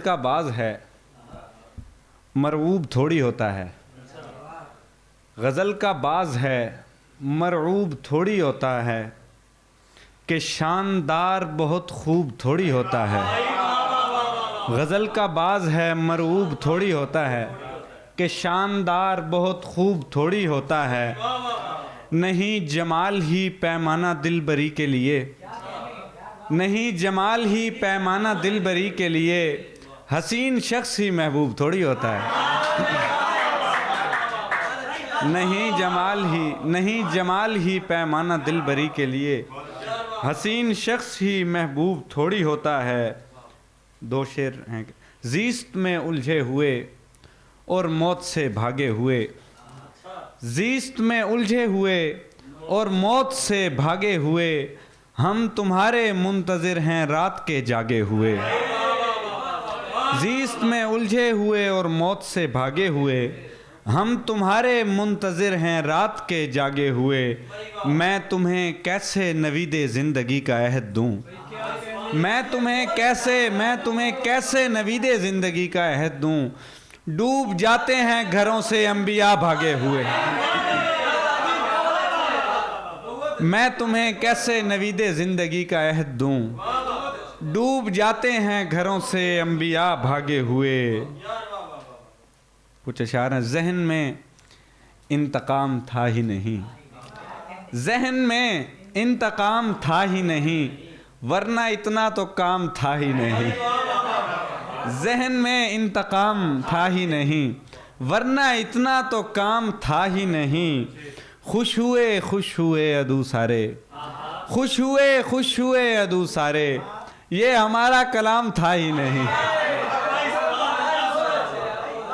کا باز ہے مرعوب تھوڑی ہوتا ہے، غزل کا باز ہے مرعوب تھوڑی ہوتا ہے، کہ شاندار بہت خوب تھوڑی ہوتا ہے۔ غزل کا باز ہے مرعوب تھوڑی ہوتا ہے، کہ شاندار بہت خوب تھوڑی ہوتا ہے۔ نہیں جمال ہی پیمانہ دل بری کے لیے، نہیں جمال ہی پیمانہ دل بری کے لیے، حسین شخص ہی محبوب تھوڑی ہوتا ہے۔ نہیں جمال ہی پیمانہ دل بری کے لیے، حسین شخص ہی محبوب تھوڑی ہوتا ہے۔ دو شعر ہیں۔ زیست میں الجھے ہوئے اور موت سے بھاگے ہوئے، زیست میں الجھے ہوئے اور موت سے بھاگے ہوئے، ہم تمہارے منتظر ہیں رات کے جاگے ہوئے۔ زیست میں الجھے ہوئے اور موت سے بھاگے ہوئے، ہم تمہارے منتظر ہیں رات کے جاگے ہوئے۔ میں تمہیں کیسے نوید زندگی کا عہد دوں، میں تمہیں کیسے نوید زندگی کا عہد دوں، ڈوب جاتے ہیں گھروں سے انبیاء بھاگے ہوئے۔ میں تمہیں کیسے نوید زندگی کا عہد دوں، ڈوب جاتے ہیں گھروں سے انبیاء بھاگے ہوئے۔ کچھ اشعار ہیں۔ ذہن میں انتقام تھا ہی نہیں، ذہن میں انتقام تھا ہی نہیں، ورنہ اتنا تو کام تھا ہی نہیں۔ ذہن میں انتقام تھا ہی نہیں، ورنہ اتنا تو کام تھا ہی نہیں۔ خوش ہوئے عدو سارے، خوش ہوئے عدو سارے، یہ ہمارا کلام تھا ہی نہیں۔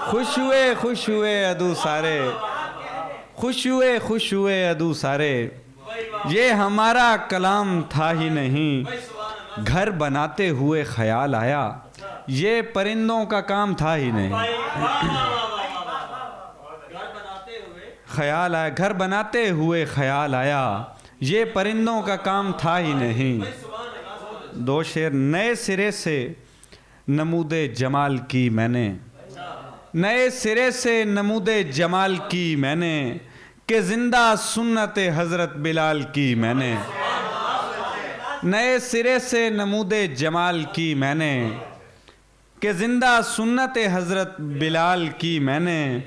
خوش ہوئے عدو سارے، خوش ہوئے عدو سارے، یہ ہمارا کلام تھا ہی نہیں۔ گھر بناتے ہوئے خیال آیا، یہ پرندوں کا کام تھا ہی نہیں۔ خیال آیا، گھر بناتے ہوئے خیال آیا، یہ پرندوں کا کام تھا ہی نہیں۔ دو شعر۔ نئے سرے سے نمود جمال کی میں نے، نئے سرے سے نمود جمال کی میں نے، کہ زندہ سنت حضرت بلال کی میں نے۔ نئے سرے سے نمود جمال کی میں نے، کہ زندہ سنت حضرت بلال کی میں نے۔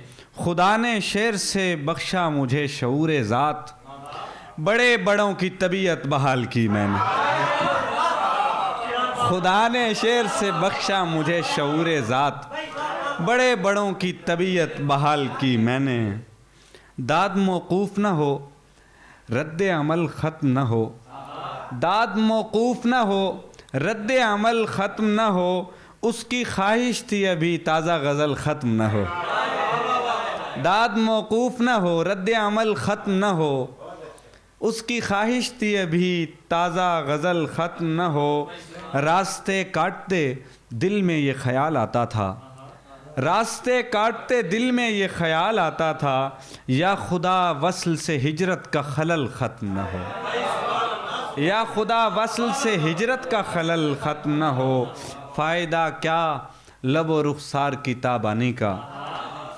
خدا نے شعر سے بخشا مجھے شعور ذات، بڑے بڑوں کی طبیعت بحال کی میں نے۔ خدا نے شعر سے بخشا مجھے شعور ذات، بڑے بڑوں کی طبیعت بحال کی میں نے۔ داد موقوف نہ ہو رد عمل ختم نہ ہو، داد موقوف نہ ہو رد عمل ختم نہ ہو، اس کی خواہش تھی ابھی تازہ غزل ختم نہ ہو۔ داد موقوف نہ ہو رد عمل ختم نہ ہو، اس کی خواہش تھی ابھی تازہ غزل ختم نہ ہو۔ راستے کاٹتے دل میں یہ خیال آتا تھا، راستے کاٹتے دل میں یہ خیال آتا تھا، یا خدا وصل سے ہجرت کا خلل ختم نہ ہو، یا خدا وصل سے ہجرت کا خلل ختم نہ ہو۔ فائدہ کیا لب و رخسار کی تابانی کا،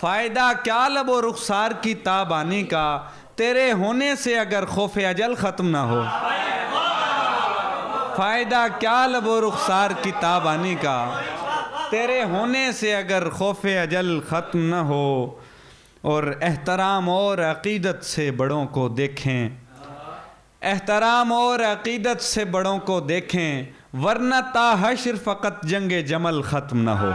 فائدہ کیا لب و رخسار کی تابانی کا، تیرے ہونے سے اگر خوف اجل ختم نہ ہو۔ فائدہ کیا لب و رخسار کی تابانی کا، تیرے ہونے سے اگر خوف اجل ختم نہ ہو۔ اور احترام اور عقیدت سے بڑوں کو دیکھیں، احترام اور عقیدت سے بڑوں کو دیکھیں، ورنہ تا حشر فقط جنگ جمل ختم نہ ہو۔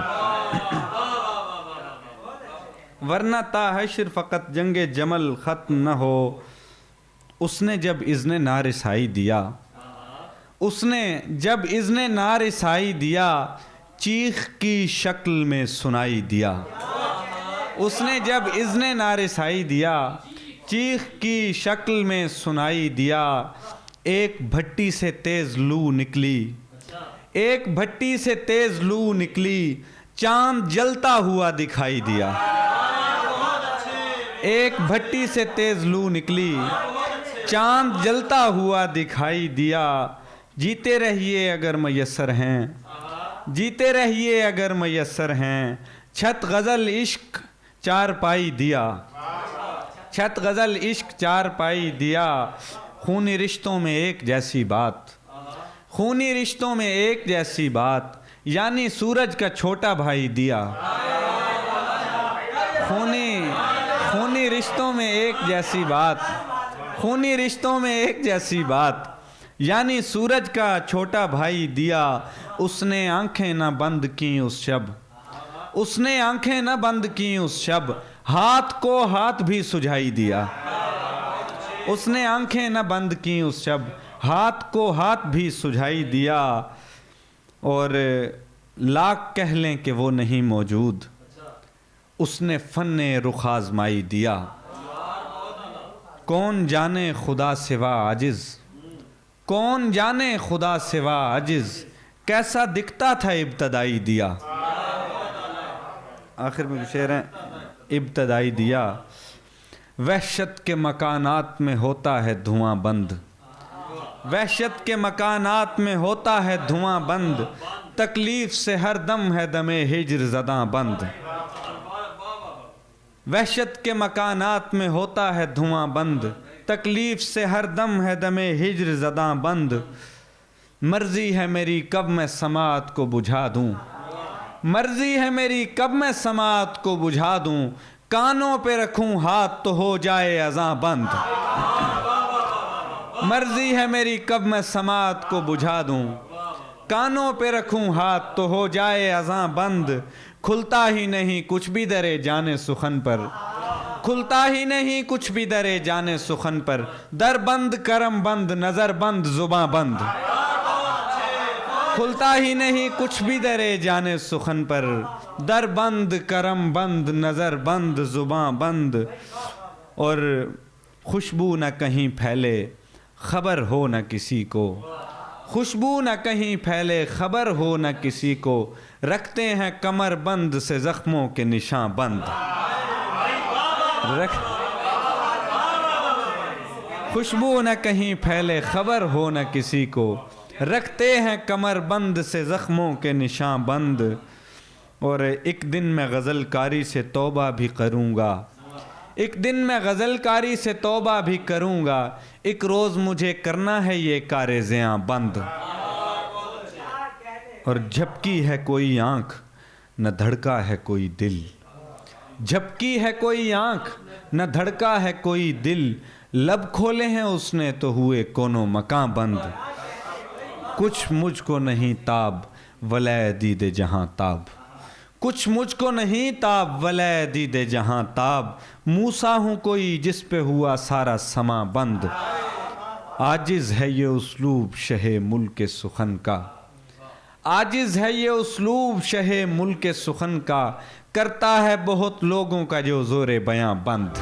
ورنہ تا حشر فقط جنگ جمل ختم نہ ہو۔ اس نے جب اذن نارسائی دیا، اس نے جب اذن نارسائی دیا، چیخ کی شکل میں سنائی دیا۔ اس نے جب اذن نارسائی دیا، چیخ کی شکل میں سنائی دیا۔ ایک بھٹی سے تیز لو نکلی، ایک بھٹی سے تیز لو نکلی، چاند جلتا ہوا دکھائی دیا۔ ایک بھٹی سے تیز لو نکلی، چاند جلتا ہوا دکھائی دیا۔ جیتے رہیے اگر میسر ہیں، جیتے رہیے اگر میسر ہیں چھت غزل عشق چار پائی دیا چھت غزل عشق چار پائی دیا خونی رشتوں میں ایک جیسی بات خونی رشتوں میں ایک جیسی بات یعنی سورج کا چھوٹا بھائی دیا خونی رشتوں میں ایک جیسی بات خونی رشتوں میں ایک جیسی بات یعنی سورج کا چھوٹا بھائی دیا اس نے آنکھیں نہ بند کیں اس شب اس نے آنکھیں نہ بند کیں اس شب ہاتھ کو ہاتھ بھی سجھائی دیا اس نے آنکھیں نہ بند کیں اس شب ہاتھ کو ہاتھ بھی سجھائی دیا اور لاکھ کہہ لیں کہ وہ نہیں موجود اس نے فن رخ آزمائی دیا کون جانے خدا سوا عاجز کون جانے خدا سوا عاجز کیسا دکھتا تھا ابتدائی دیا آخر میں شعر ہیں ابتدائی دیا وحشت کے مکانات میں ہوتا ہے دھواں بند وحشت کے مکانات میں ہوتا ہے دھواں بند تکلیف سے ہر دم ہے دم ہجر زداں بند وحشت کے مکانات میں ہوتا ہے دھواں بند تکلیف سے ہر دم ہے دم ہجر زداں بند مرضی ہے میری کب میں سماعت کو بجھا دوں مرضی ہے میری کب میں سماعت کو بجھا دوں کانوں پہ رکھوں ہاتھ تو ہو جائے اذاں بند مرضی ہے میری کب میں سماعت کو بجھا دوں کانوں پہ رکھوں ہاتھ تو ہو جائے اذاں بند کھلتا ہی نہیں کچھ بھی درے جانے سخن پر کھلتا ہی نہیں کچھ بھی درے جانے سخن پر در بند کرم بند نظر بند زباں بند کھلتا ہی نہیں کچھ بھی درے جانے سخن پر در بند کرم بند نظر بند زباں بند اور خوشبو نہ کہیں پھیلے خبر ہو نہ کسی کو خوشبو نہ کہیں پھیلے خبر ہو نہ کسی کو رکھتے ہیں کمر بند سے زخموں کے نشاں بند خوشبو نہ کہیں پھیلے خبر ہو نہ کسی کو رکھتے ہیں کمر بند سے زخموں کے نشاں بند اور ایک دن میں غزل کاری سے توبہ بھی کروں گا ایک دن میں غزل کاری سے توبہ بھی کروں گا ایک روز مجھے کرنا ہے یہ کار زیاں بند اور جھپکی ہے کوئی آنکھ نہ دھڑکا ہے کوئی دل جھپکی ہے کوئی آنکھ نہ دھڑکا ہے کوئی دل لب کھولے ہیں اس نے تو ہوئے کونوں مکاں بند کچھ مجھ کو نہیں تاب ولے دید جہاں تاب کچھ مجھ کو نہیں تاب ولے دید جہاں تاب موسیٰ ہوں کوئی جس پہ ہوا سارا سما بند عاجز ہے یہ اسلوب شہ ملک سخن کا عاجز ہے یہ اسلوب شہ ملک سخن کا کرتا ہے بہت لوگوں کا جو زور بیاں بند